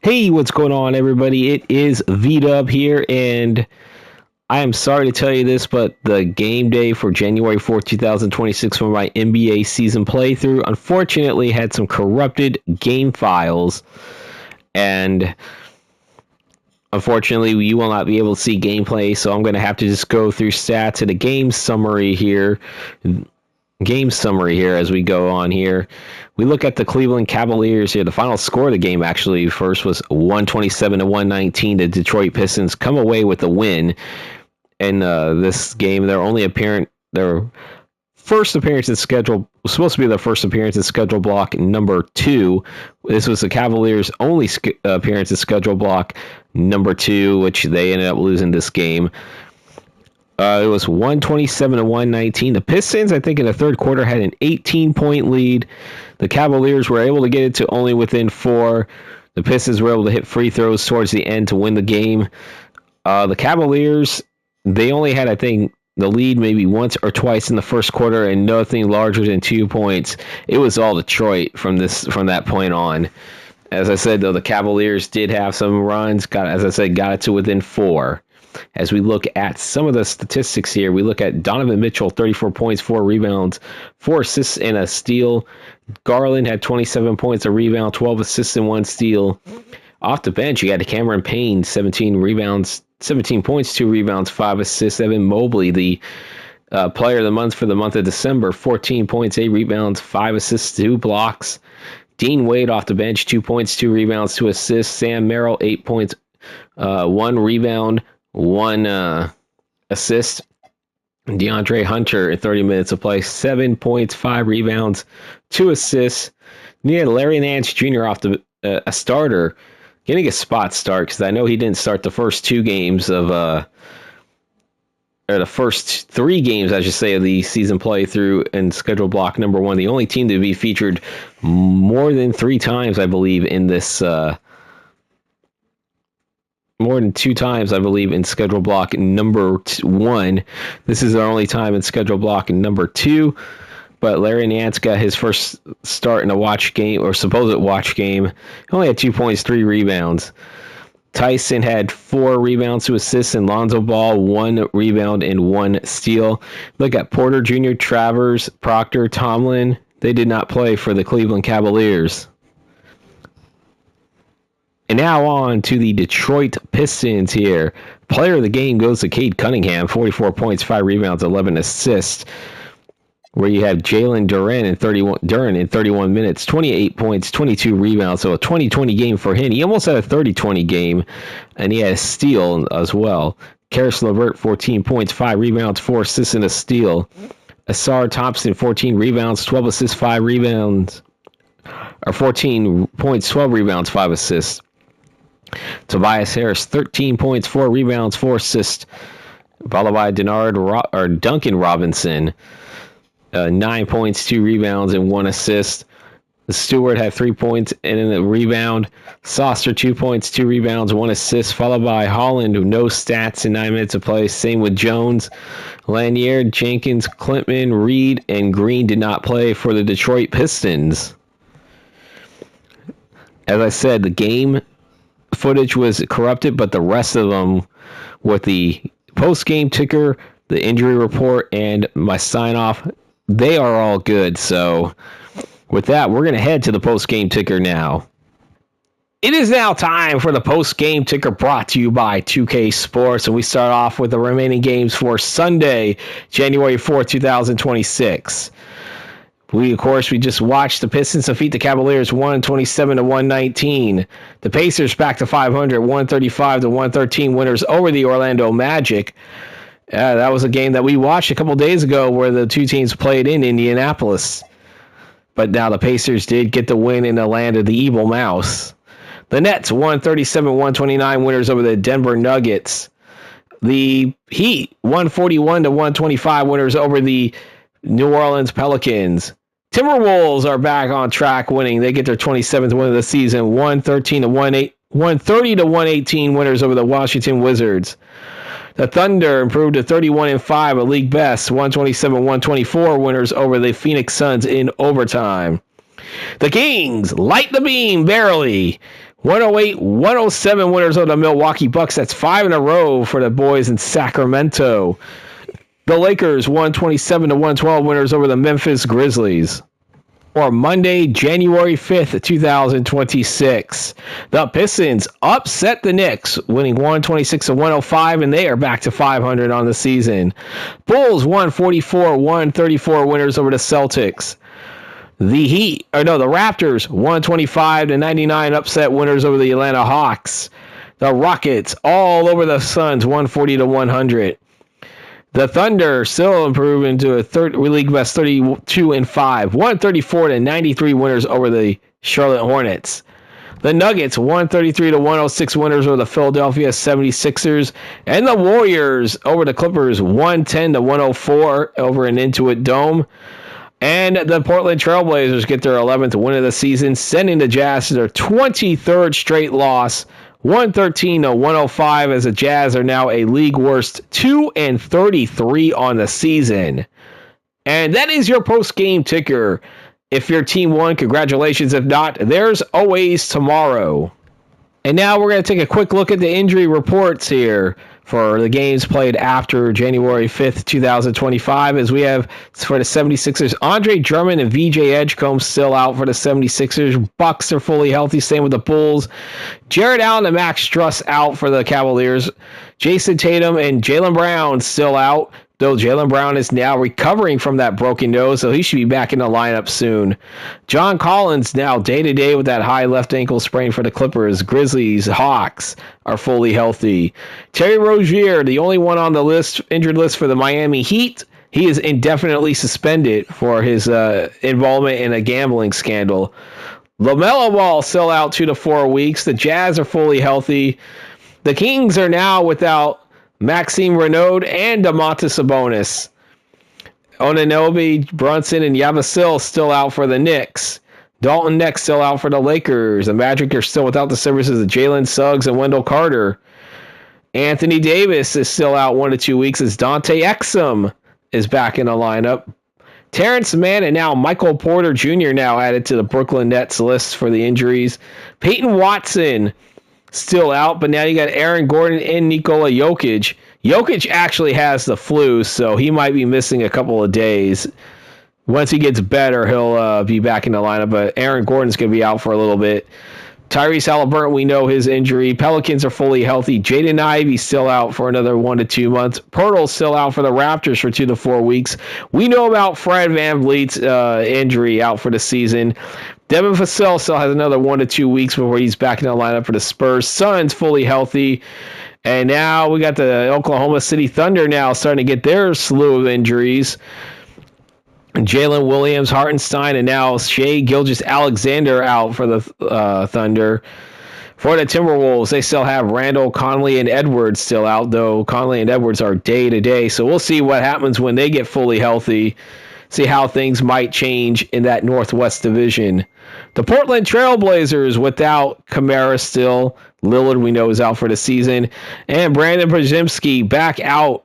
Hey, what's going on, everybody? It is V-Dub here, and I am sorry to tell you this, but the game day for January 4th, 2026 for my NBA season playthrough unfortunately had some corrupted game files, and unfortunately you will not be able to see gameplay, so I'm going to have to just go through stats and a game summary here as we go on here. We look at the Cleveland Cavaliers here. The final score of the game actually first was 127 to 119. The Detroit Pistons come away with the win in this game. Their first appearance in schedule was supposed to be their first appearance in schedule block number 2. This was the Cavaliers' only appearance in schedule block number 2, which they ended up losing this game. It was 127 to 119. The Pistons, I think, in the third quarter had an 18-point lead. The Cavaliers were able to get it to only within 4. The Pistons were able to hit free throws towards the end to win the game. The Cavaliers, they only had, I think, the lead maybe once or twice in the first quarter and nothing larger than 2 points. It was all Detroit from that point on. As I said, though, the Cavaliers did have some runs. Got it to within 4. As we look at some of the statistics here, we look at Donovan Mitchell, 34 points, 4 rebounds, 4 assists, and a steal. Garland had 27 points, a rebound, 12 assists, and 1 steal. Off the bench, you had Cameron Payne, 17 points, 2 rebounds, 5 assists. Evan Mobley, the player of the month for the month of December, 14 points, 8 rebounds, 5 assists, 2 blocks. Dean Wade off the bench, 2 points, 2 rebounds, 2 assists. Sam Merrill, 8 points, 1 rebound, 1 assist. DeAndre Hunter in 30 minutes of play, 7 points, 5 rebounds, 2 assists. And you had Larry Nance Jr. off a starter, getting a spot start, because I know he didn't start the first 2 games of or the first 3 games, I should say, of the season playthrough and schedule block number 1. The only team to be featured more than 3 times, I believe, in this. More than 2 times, I believe, in schedule block number 1. This is our only time in schedule block number 2. But Larry Nance got his first start in a watch game, or supposed watch game. He only had 2 points, 3 rebounds. Tyson had 4 rebounds, 2 assists, and Lonzo Ball 1 rebound and 1 steal. Look at Porter Jr., Travers, Proctor, Tomlin. They did not play for the Cleveland Cavaliers. And now on to the Detroit Pistons here. Player of the game goes to Cade Cunningham, 44 points, 5 rebounds, 11 assists. Where you have Jalen Duren in 31 minutes, 28 points, 22 rebounds, so a 20-20 game for him. He almost had a 30-20 game, and he had a steal as well. Karis LeVert, 14 points, 5 rebounds, 4 assists, and a steal. Asar Thompson, 14 rebounds, 12 assists, 5 rebounds. Or 14 points, 12 rebounds, 5 assists. Tobias Harris, 13 points, 4 rebounds, 4 assists. Followed by Duncan Robinson, 9 points, 2 rebounds, and 1 assist. Stewart had 3 points and a rebound. Saucer, 2 points, 2 rebounds, 1 assist. Followed by Holland, with no stats in 9 minutes of play. Same with Jones. Lanier, Jenkins, Klintman, Reed, and Green did not play for the Detroit Pistons. As I said, the game footage was corrupted, but the rest of them, with the post-game ticker, the injury report, and my sign-off, they are all good. So with that, we're going to head to the post-game ticker now. It is now time for the post-game ticker, brought to you by 2K Sports, and we start off with the remaining games for Sunday, January 4th, 2026. We just watched the Pistons defeat the Cavaliers 127 to 119. The Pacers back to 500, 135 to 113 winners over the Orlando Magic. That was a game that we watched a couple days ago where the 2 teams played in Indianapolis. But now the Pacers did get the win in the land of the evil mouse. The Nets 137-129 winners over the Denver Nuggets. The Heat 141 to 125 winners over the New Orleans Pelicans. Timberwolves are back on track, winning. They get their 27th win of the season, 130 to 118 winners over the Washington Wizards. The Thunder improved to 31-5, a league best, 127-124 winners over the Phoenix Suns in overtime. The Kings light the beam barely, 108-107 winners of the Milwaukee Bucks. That's 5 in a row for the boys in Sacramento. The Lakers 127-112 winners over the Memphis Grizzlies. For Monday, January 5th, 2026. The Pistons upset the Knicks, winning 126-105, and they are back to 500 on the season. Bulls 144-134 winners over the Celtics. The Raptors 125-99 upset winners over the Atlanta Hawks. The Rockets all over the Suns 140-100. The Thunder still improving to a league best 32-5, 134-93 winners over the Charlotte Hornets. The Nuggets 133-106 winners over the Philadelphia 76ers, and the Warriors over the Clippers 110-104 over an Intuit Dome. And the Portland Trailblazers get their 11th win of the season, sending the Jazz to their 23rd straight loss, 113-105, as the Jazz are now a league worst 2-33 on the season. And that is your post-game ticker. If your team won, congratulations. If not, there's always tomorrow. And now we're going to take a quick look at the injury reports here for the games played after January 5th, 2025, as we have for the 76ers, Andre Drummond and VJ Edgecombe still out for the 76ers. Bucks are fully healthy, same with the Bulls. Jared Allen and Max Struss out for the Cavaliers. Jason Tatum and Jaylen Brown still out, though Jaylen Brown is now recovering from that broken nose, so he should be back in the lineup soon. John Collins now day-to-day with that high left ankle sprain for the Clippers. Grizzlies, Hawks are fully healthy. Terry Rozier, the only one on the injured list for the Miami Heat, he is indefinitely suspended for his involvement in a gambling scandal. LaMelo Ball still out 2 to 4 weeks. The Jazz are fully healthy. The Kings are now without Maxime Renaud and Domantas Sabonis. Anunoby, Brunson, and Yabusele still out for the Knicks. Dalton Neck still out for the Lakers. The Magic are still without the services of Jalen Suggs and Wendell Carter. Anthony Davis is still out 1 to 2 weeks as Dante Exum is back in the lineup. Terrence Mann and now Michael Porter Jr. now added to the Brooklyn Nets list for the injuries. Peyton Watson still out, but now you got Aaron Gordon and Nikola Jokic. Jokic actually has the flu, so he might be missing a couple of days. Once he gets better, he'll be back in the lineup, but Aaron Gordon's going to be out for a little bit. Tyrese Halliburton, we know his injury. Pelicans are fully healthy. Jaden Ivey still out for another 1 to 2 months. Pirtle's still out for the Raptors for 2 to 4 weeks. We know about Fred VanVleet's injury out for the season. Devin Vassell still has another 1 to 2 weeks before he's back in the lineup for the Spurs. Suns fully healthy. And now we got the Oklahoma City Thunder now starting to get their slew of injuries. Jalen Williams, Hartenstein, and now Shai Gilgeous-Alexander out for the Thunder. For the Timberwolves, they still have Randall, Conley, and Edwards still out, though Conley and Edwards are day-to-day. So we'll see what happens when they get fully healthy, see how things might change in that Northwest Division. The Portland Trailblazers without Kamara still. Lillard, we know, is out for the season. And Brandon Podziemski back out.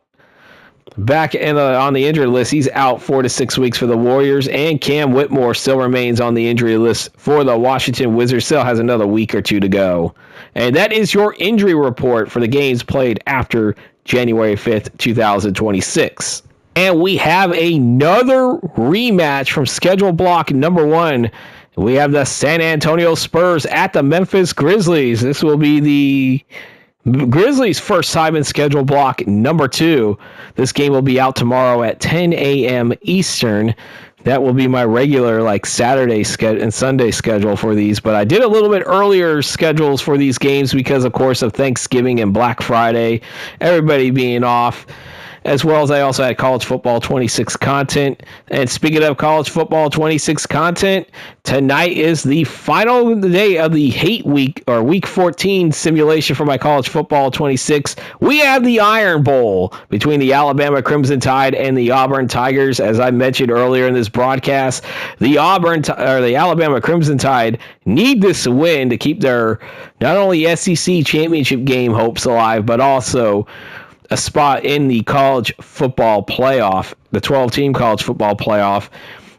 Back on the injured list, he's out 4 to 6 weeks for the Warriors, and Cam Whitmore still remains on the injury list for the Washington Wizards. Still has another week or two to go. And that is your injury report for the games played after January 5th, 2026. And we have another rematch from schedule block number 1. We have the San Antonio Spurs at the Memphis Grizzlies. This will be the Grizzlies' first time in schedule block number 2. This game will be out tomorrow at 10 a.m. Eastern. That will be my regular Saturday and Sunday schedule for these. But I did a little bit earlier schedules for these games because, of course, of Thanksgiving and Black Friday, everybody being off. As well as I also had College Football 26 content. And speaking of College Football 26 content, tonight is the final day of the Hate Week, or Week 14 simulation for my College Football 26. We have the Iron Bowl between the Alabama Crimson Tide and the Auburn Tigers. As I mentioned earlier in this broadcast, the Alabama Crimson Tide need this win to keep their not only SEC championship game hopes alive, but also a spot in the college football playoff, the 12-team college football playoff.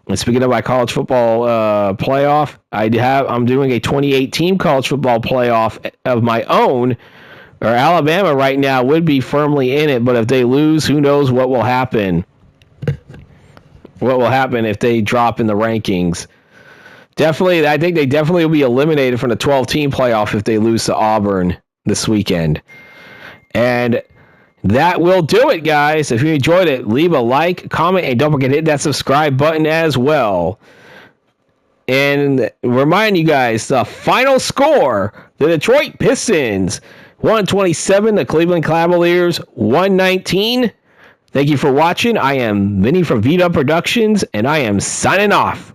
And speaking of my college football playoff, I'm doing a 28-team college football playoff of my own. Or Alabama right now would be firmly in it, but if they lose, who knows what will happen? What will happen if they drop in the rankings? Definitely, I think they definitely will be eliminated from the 12-team playoff if they lose to Auburn this weekend. And that will do it, guys. If you enjoyed it, leave a like, comment, and don't forget to hit that subscribe button as well. And remind you guys, the final score, the Detroit Pistons, 127, the Cleveland Cavaliers, 119. Thank you for watching. I am Vinny from V-Dub Productions, and I am signing off.